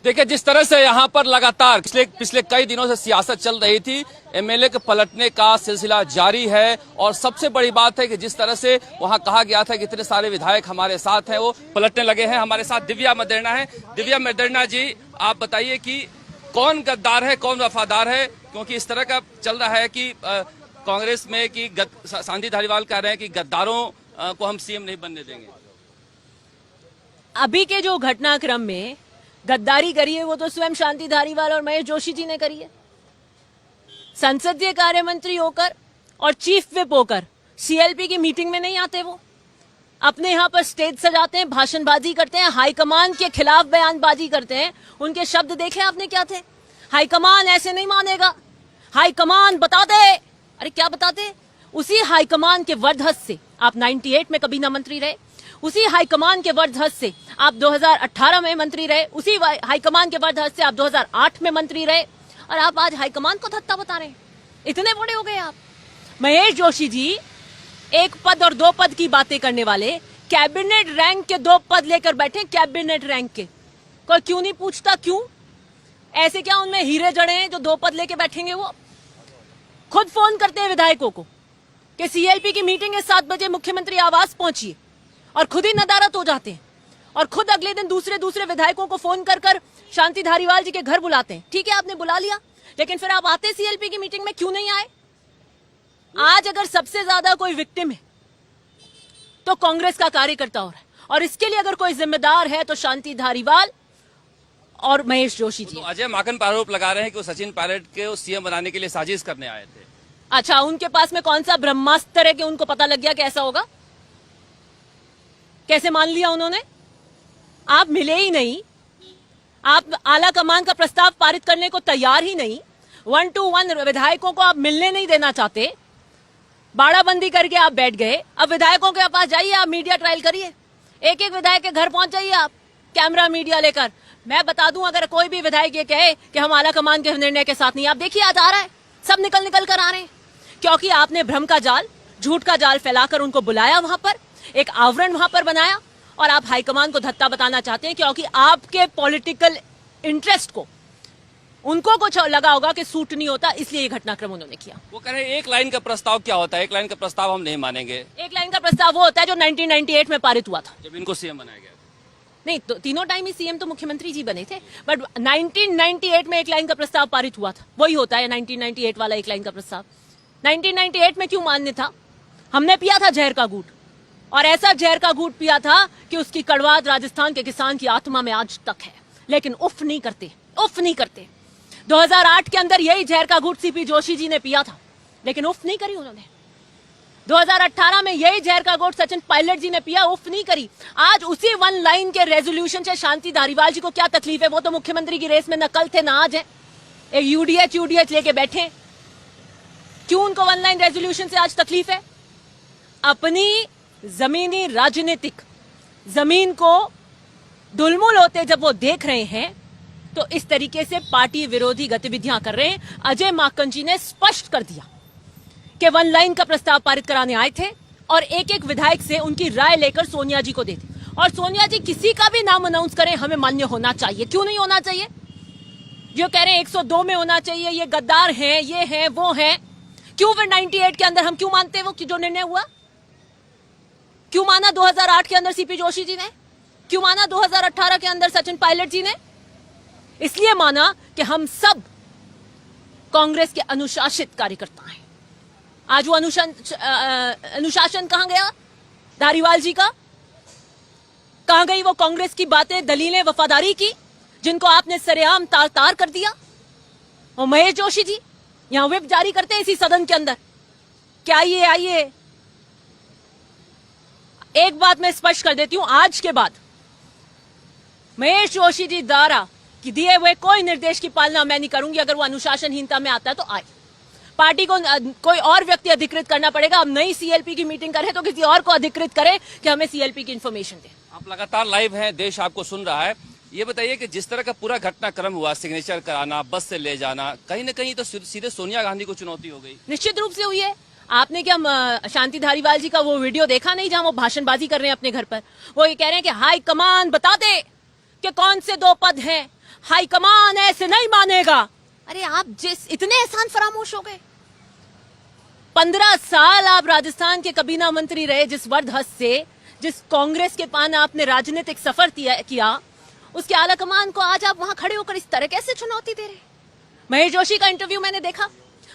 देखिए, जिस तरह से यहाँ पर लगातार पिछले कई दिनों से सियासत चल रही थी, एमएलए के पलटने का सिलसिला जारी है। और सबसे बड़ी बात है कि जिस तरह से वहाँ कहा गया था कि इतने सारे विधायक हमारे साथ हैं, वो पलटने लगे हैं। हमारे साथ दिव्या मदेरणा है। दिव्या मदेरणा जी, आप बताइए कि कौन गद्दार है, कौन वफादार है? क्योंकि इस तरह का चल रहा है कि कांग्रेस में कि शांति धारीवाल कह रहे हैं कि गद्दारों को हम सीएम नहीं बनने देंगे। अभी के जो घटनाक्रम में गद्दारी करी है वो तो स्वयं शांति धारीवाल और महेश जोशी जी ने करी है। संसदीय कार्य मंत्री होकर और चीफ विप होकर सीएलपी की मीटिंग में नहीं आते। वो अपने यहाँ पर स्टेज सजाते हैं, भाषणबाजी करते हैं, हाईकमान के खिलाफ बयानबाजी करते हैं। उनके शब्द देखे आपने क्या थे? हाईकमान ऐसे नहीं मानेगा, हाईकमान बता दे। अरे क्या बताते? उसी हाईकमान के वरदहस्त से आप 98 में कभी ना मंत्री रहे, उसी हाईकमान के वरदहस्त से आप 2018 में मंत्री रहे, उसी हाईकमान के वरदहस्त से आप 2008 में मंत्री रहे, और आप आज हाईकमान को धत्ता बता रहे हैं। इतने बड़े हो गए आप। महेश जोशी जी एक पद और दो पद की बातें करने वाले, कैबिनेट रैंक के 2 पद लेकर बैठे। कैबिनेट रैंक के कोई क्यों नहीं पूछता? क्यों? ऐसे क्या उनमें हीरे जड़े हैं जो 2 पद लेके बैठेंगे? वो खुद फोन करते हैं विधायकों को कि सीएलपी की मीटिंग है 7 बजे, मुख्यमंत्री आवास पहुंचिए, और खुद ही नदारत हो जाते हैं। और खुद अगले दिन दूसरे विधायकों को फोन कर शांति धारीवाल जी के घर बुलाते हैं। ठीक है, आपने बुला लिया, लेकिन फिर आप आते सीएलपी की मीटिंग में क्यों नहीं आए? आज अगर सबसे ज्यादा कोई विक्टिम है तो कांग्रेस का कार्यकर्ता हो रहा है, और इसके लिए अगर कोई जिम्मेदार है तो शांति धारीवाल और महेश जोशी जी। तो अजय माकन पर आरोप लगा रहे हैं कि वो सचिन पायलट के सीएम बनाने के लिए साजिश करने आए थे। अच्छा, उनके पास में कौन सा ब्रह्मास्त्र है कि उनको पता लग गया कि ऐसा होगा? कैसे मान लिया उन्होंने? आप मिले ही नहीं, आप आला कमान का प्रस्ताव पारित करने को तैयार ही नहीं, 1 to 1 विधायकों को आप मिलने नहीं देना चाहते, बाड़ाबंदी करके आप बैठ गए। अब विधायकों के पास जाइए, आप मीडिया ट्रायल करिए, एक एक विधायक के घर पहुंच जाइए आप, कैमरा मीडिया लेकर। मैं बता दूं, अगर कोई भी विधायक ये कहे कि हम आला कमान के निर्णय के साथ नहीं, आप देखिए आज आ रहा है, सब निकल कर आ रहे हैं, क्योंकि आपने भ्रम का जाल, झूठ का जाल फैलाकर उनको बुलाया, वहां पर एक आवरण वहां पर बनाया, और आप हाईकमान को धत्ता बताना चाहते हैं क्योंकि आपके पॉलिटिकल इंटरेस्ट को उनको कुछ लगा होगा कि सूट नहीं होता, इसलिए ये घटनाक्रम उन्होंने किया। वो कह रहे हैं एक लाइन का प्रस्ताव क्या होता है? एक लाइन का प्रस्ताव हम नहीं मानेंगे। एक लाइन का प्रस्ताव वो होता है जो 1998 में पारित हुआ था, जब इनको सीएम बनाया गया। नहीं तो तीनों टाइम ही सीएम तो मुख्यमंत्री जी बने थे, बट 1998 में एक लाइन का प्रस्ताव पारित हुआ था, वही होता है 1998 वाला एक लाइन का प्रस्ताव। 1998 में क्यों मान्य था? हमने पिया था जहर का घूंट, और ऐसा जहर का घूंट पिया था कि उसकी कड़वाहट राजस्थान के किसान की आत्मा में आज तक है, लेकिन उफ नहीं करते, उफ नहीं करते। 2008 के अंदर यही जहर का घूंट सीपी जोशी जी ने पिया था, लेकिन उफ नहीं करी उन्होंने। 2018 में यही जहर का घूंट सचिन पायलट जी ने पिया, उफ नहीं करी। आज उसी 1 लाइन के रेजोल्यूशन से शांति धारीवाल जी को क्या तकलीफ है? वो तो मुख्यमंत्री की रेस में न कल थे न आज है, एक यूडीएच लेके बैठे। क्यों उनको 1 लाइन रेजोल्यूशन से आज तकलीफ है? अपनी जमीनी राजनीतिक जमीन को धुलमुल होते जब वो देख रहे हैं, तो इस तरीके से पार्टी विरोधी गतिविधियां कर रहे हैं। अजय माकन जी ने स्पष्ट कर दिया कि 1 लाइन का प्रस्ताव पारित कराने आए थे, और एक एक विधायक से उनकी राय लेकर सोनिया जी को देते, और सोनिया जी किसी का भी नाम अनाउंस करें हमें मान्य होना चाहिए। क्यों नहीं होना चाहिए? जो कह रहे हैं 102 में होना चाहिए, ये गद्दार हैं, ये हैं, वो हैं, क्यों फिर 98 के अंदर हम क्यों मानते हैं वो जो निर्णय हुआ? क्यों माना 2008 के अंदर सीपी जोशी जी ने? क्यों माना 2018 के अंदर सचिन पायलट जी ने? इसलिए माना कि हम सब कांग्रेस के अनुशासित कार्यकर्ता हैं। आज वो अनुशासन कहां गया धारीवाल जी का? कहां गई वो कांग्रेस की बातें, दलीलें, वफादारी की, जिनको आपने सरेआम तार तार कर दिया? और महेश जोशी जी यहां व्हिप जारी करते हैं इसी सदन के अंदर क्या ये आइए। एक बात मैं स्पष्ट कर देती हूं, आज के बाद महेश जोशी जी द्वारा कि दिए हुए कोई निर्देश की पालना मैं नहीं करूंगी। अगर वो अनुशासनहीनता में आता है तो आए, पार्टी को कोई और व्यक्ति अधिकृत करना पड़ेगा। अब नई सीएलपी की मीटिंग करें तो किसी और को अधिकृत करें कि हमें सीएलपी की इंफॉर्मेशन दे। आप लगातार लाइव हैं, देश आपको सुन रहा है। ये बताइए कि जिस तरह का पूरा घटनाक्रम हुआ, सिग्नेचर कराना, बस से ले जाना, कहीं ना कहीं तो सीधे सोनिया गांधी को चुनौती हो गई। निश्चित रूप से हुई है। आपने क्या शांति धारीवाल जी का वो वीडियो देखा नहीं जहां वो भाषणबाजी कर रहे हैं अपने घर पर? वो ये कह रहे हैं कि हाई कमान बता दे कि कौन से 2 पद हैं, हाईकमान ऐसे नहीं मानेगा। अरे आप जिस इतने एहसान फरामोश हो गए। 15 साल आप राजस्थान के कबीना मंत्री रहे, जिस वर्दहस्त से, जिस कांग्रेस के पान आपने राजनीतिक सफर किया, उसके आला कमान को आज आप वहां खड़े होकर इस तरह कैसे चुनौती दे रहे? महेश जोशी का इंटरव्यू मैंने देखा।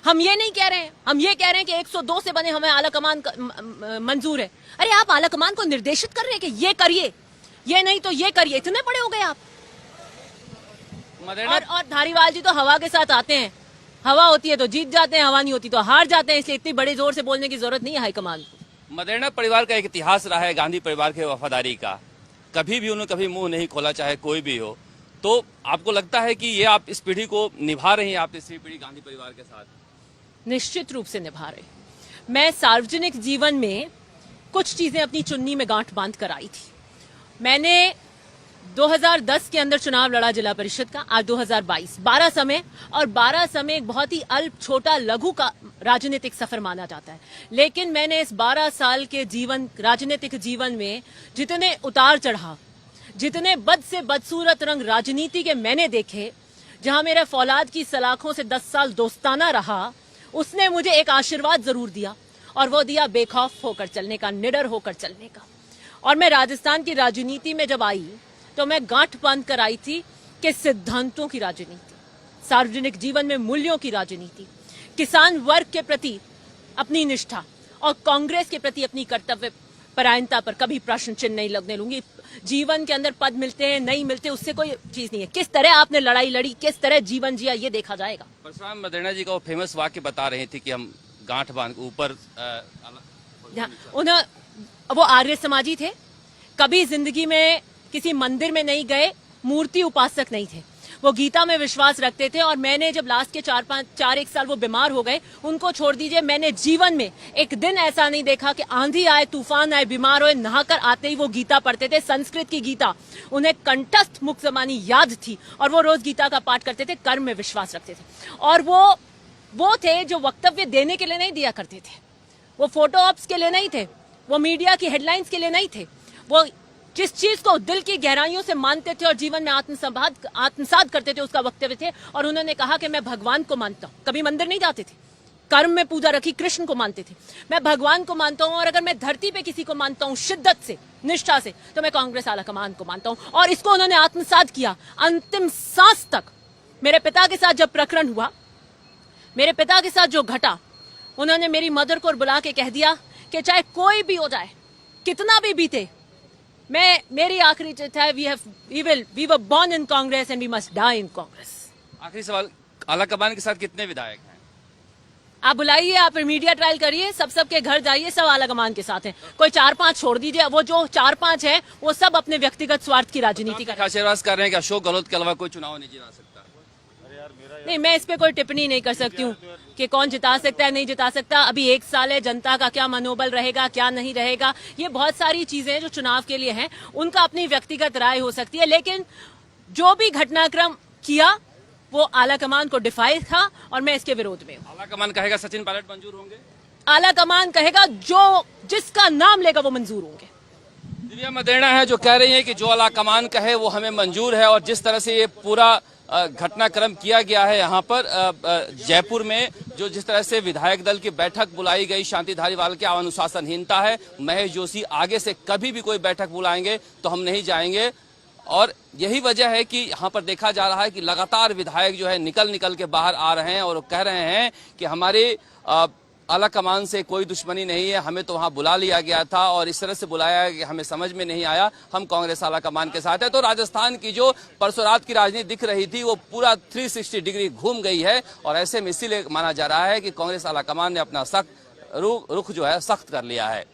हम ये नहीं कह रहे हैं, हम ये कह रहे हैं कि 102 से बने हमें आला कमान मंजूर है। अरे आप आला कमान को निर्देशित कर रहे हैं कि ये करिए, ये नहीं तो ये करिए। इतने बड़े हो गए आप। और धारीवाल जी तो हवा के साथ आते हैं। हवा होती है तो जीत जाते हैं, हवा नहीं होती तो हार जाते हैं। इसलिए इतनी बड़े जोर से बोलने की जरूरत नहीं है हाईकमान को। मदेरणा परिवार का एक इतिहास रहा है गांधी परिवार के वफादारी का। कभी भी उन्होंने कभी मुंह नहीं खोला, चाहे कोई भी हो। तो आपको लगता है कि ये आप इस पीढ़ी को निभा रही हैं, आप तीसरी पीढ़ी गांधी परिवार के साथ? निश्चित रूप से निभा रहे। मैं सार्वजनिक जीवन में कुछ चीजें अपनी चुन्नी में गांठ बांध कर आई थी। मैंने 2010 के अंदर चुनाव लड़ा जिला परिषद का। आज 2022, 12 समय, और 12 समय एक बहुत ही अल्प, छोटा, लघु का राजनीतिक सफर माना जाता है। लेकिन मैंने इस 12 साल के राजनीतिक जीवन में जितने उतार चढ़ाव, जितने बद से बदसूरत रंग राजनीति के मैंने देखे, जहां मेरे फौलाद की सलाखों से 10 साल दोस्ताना रहा, उसने मुझे एक आशीर्वाद जरूर दिया, और वो दिया बेखौफ होकर चलने का, निडर होकर चलने का। और मैं राजस्थान की राजनीति में जब आई तो मैं गांठ बांध कर आई थी कि सिद्धांतों की राजनीति, सार्वजनिक जीवन में मूल्यों की राजनीति, किसान वर्ग के प्रति अपनी निष्ठा और कांग्रेस के प्रति अपनी कर्तव्य परायणता पर कभी प्रश्न चिन्ह नहीं लगने लूंगी। जीवन के अंदर पद मिलते हैं, नहीं मिलते, उससे कोई चीज नहीं है। किस तरह आपने लड़ाई लड़ी, किस तरह जीवन जिया, ये देखा जाएगा। परशुराम मदेरणा जी का वो फेमस वाक्य बता रहे थे कि हम गांठ बांध ऊपर, उन्हें, वो आर्य समाजी थे, कभी जिंदगी में किसी मंदिर में नहीं गए, मूर्ति उपासक नहीं थे, वो गीता में विश्वास रखते थे। और मैंने जब लास्ट के 4-1 साल वो बीमार हो गए, उनको छोड़ दीजिए, मैंने जीवन में एक दिन ऐसा नहीं देखा कि आंधी आए, तूफान आए, बीमार होए, नहाकर आते ही वो गीता पढ़ते थे। संस्कृत की गीता उन्हें कंठस्थ मुख ज़बानी याद थी, और वो रोज गीता का पाठ करते थे, कर्म में विश्वास रखते थे। और वो थे जो वक्तव्य देने के लिए नहीं दिया करते थे, वो फोटो ऑप्स के लिए नहीं थे, वो मीडिया की हेडलाइंस के लिए नहीं थे। वो जिस चीज को दिल की गहराइयों से मानते थे और जीवन में आत्मसात करते थे, उसका वक्तव्य थे। और उन्होंने कहा कि मैं भगवान को मानता हूं। कभी मंदिर नहीं जाते थे, कर्म में पूजा रखी, कृष्ण को मानते थे। मैं भगवान को मानता हूं, और अगर मैं धरती पे किसी को मानता हूं शिद्दत से, निष्ठा से, तो मैं कांग्रेस आला कमान को मानता हूं। और इसको उन्होंने आत्मसात किया अंतिम सांस तक। मेरे पिता के साथ जब प्रकरण हुआ, मेरे पिता के साथ जो घटा, उन्होंने मेरी मदर को बुला के कह दिया कि चाहे कोई भी हो जाए, कितना भी बीते, मेरी आखिरी चिट्ठी है, we were born in Congress and we must die in Congress. आखिरी सवाल, आला कमान के साथ कितने विधायक हैं? आप बुलाइए, आप मीडिया ट्रायल करिए, सबके घर जाइए, सब आला कमान के साथ हैं। कोई 4-5 छोड़ दीजिए, वो जो 4-5 है वो सब अपने व्यक्तिगत स्वार्थ की राजनीति कर रहे हैं कि अशोक गहलोत के अलावा कोई चुनाव नहीं जिता सकता। नहीं, मैं इस पे कोई टिप्पणी नहीं कर सकती हूँ कि कौन जिता सकता है, नहीं जिता सकता। अभी 1 साल है, जनता का क्या मनोबल रहेगा, क्या नहीं रहेगा, ये बहुत सारी चीजें जो चुनाव के लिए हैं, उनका अपनी व्यक्तिगत राय हो सकती है। लेकिन जो भी घटनाक्रम किया वो आला कमान को डिफाई था, और मैं इसके विरोध में हूँ। आला कमान कहेगा सचिन पायलट मंजूर होंगे? आला कमान कहेगा जो जिसका नाम लेगा वो मंजूर होंगे। दिव्या मदेरणा है जो कह रही है कि जो आला कमान कहे वो हमें मंजूर है। और जिस तरह से ये पूरा घटनाक्रम किया गया है यहाँ पर जयपुर में, जो जिस तरह से विधायक दल की बैठक बुलाई गई, शांति धारीवाल की अनुशासनहीनता है। महेश जोशी आगे से कभी भी कोई बैठक बुलाएंगे तो हम नहीं जाएंगे। और यही वजह है कि यहाँ पर देखा जा रहा है कि लगातार विधायक जो है निकल के बाहर आ रहे हैं और कह रहे हैं कि हमारे आला कमान से कोई दुश्मनी नहीं है, हमें तो वहां बुला लिया गया था और इस तरह से बुलाया कि हमें समझ में नहीं आया, हम कांग्रेस आला कमान के साथ है। तो राजस्थान की जो परसों रात की राजनीति दिख रही थी वो पूरा 360 डिग्री घूम गई है। और ऐसे में इसीलिए माना जा रहा है कि कांग्रेस आला कमान ने अपना रुख जो है सख्त कर लिया है।